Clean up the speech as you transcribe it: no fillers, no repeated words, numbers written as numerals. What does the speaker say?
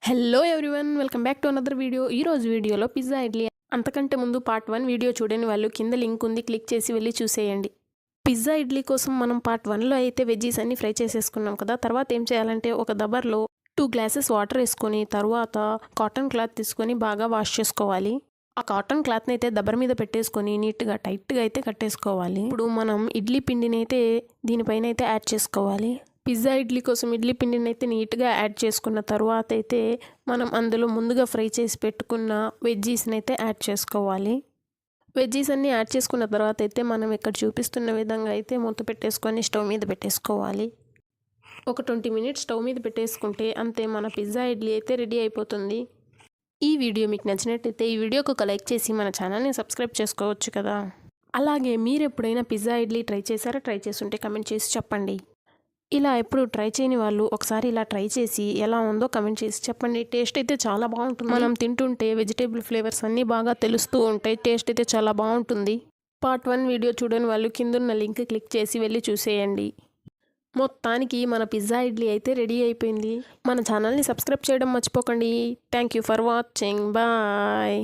Hello everyone, welcome back to another video. ఈ రోజు వీడియోలో పిజ్జా ఇడ్లీ. అంతకంటే ముందు పార్ట్ 1 వీడియో చూడని వాళ్ళు కింద లింక్ ఉంది, క్లిక్ చేసి వెళ్ళి చూసేయండి. పిజ్జా ఇడ్లీ కోసం మనం పార్ట్ 1లో అయితే వెజ్జీస్ అన్ని ఫ్రై చేసేసుకున్నాం కదా. తర్వాత ఏం చేయాలంటే ఒక దబర్లో 2 గ్లాసెస్ వాటర్ వేసుకొని తర్వాత కాటన్ క్లాత్ తీసుకొని బాగా వాష్ చేసుకోవాలి. ఆ కాటన్ క్లాత్ని అయితే దబర్ మీద పెట్టేసుకొని నీట్గా టైట్గా అయితే కట్టేసుకోవాలి. ఇప్పుడు మనం ఇడ్లీ పిండిని అయితే దీనిపైన అయితే యాడ్ చేసుకోవాలి. పిజ్జా ఇడ్లీ కోసం ఇడ్లీ పిండిని అయితే నీట్గా యాడ్ చేసుకున్న తర్వాత అయితే మనం అందులో ముందుగా ఫ్రై చేసి పెట్టుకున్న వెజ్జీస్ని అయితే యాడ్ చేసుకోవాలి. వెజ్జీస్ అన్నీ యాడ్ చేసుకున్న తర్వాత అయితే మనం ఇక్కడ చూపిస్తున్న విధంగా అయితే మూత పెట్టేసుకొని స్టవ్ మీద పెట్టేసుకోవాలి. ఒక 20 మినిట్స్ స్టవ్ మీద పెట్టేసుకుంటే అంతే, మన పిజ్జా ఇడ్లీ అయితే రెడీ అయిపోతుంది. ఈ వీడియో మీకు నచ్చినట్టయితే ఈ వీడియోకి ఒక లైక్ చేసి మన ఛానల్ని సబ్స్క్రైబ్ చేసుకోవచ్చు కదా. అలాగే మీరు ఎప్పుడైనా పిజ్జా ఇడ్లీ ట్రై చేశారా? ట్రై చేస్తుంటే కమెంట్ చేసి చెప్పండి. ఇలా ఎప్పుడు ట్రై చేయని వాళ్ళు ఒకసారి ఇలా ట్రై చేసి ఎలా ఉందో కమెంట్ చేసి చెప్పండి. టేస్ట్ అయితే చాలా బాగుంటుంది. మనం తింటుంటే వెజిటేబుల్ ఫ్లేవర్స్ అన్నీ బాగా తెలుస్తూ ఉంటాయి. టేస్ట్ అయితే చాలా బాగుంటుంది. పార్ట్ 1 వీడియో చూడని వాళ్ళు కిందున్న లింక్ క్లిక్ చేసి వెళ్ళి చూసేయండి. మొత్తానికి మన పిజ్జా ఇడ్లీ అయితే రెడీ అయిపోయింది. మన ఛానల్ని సబ్స్క్రైబ్ చేయడం మర్చిపోకండి. Thank you for watching. Bye.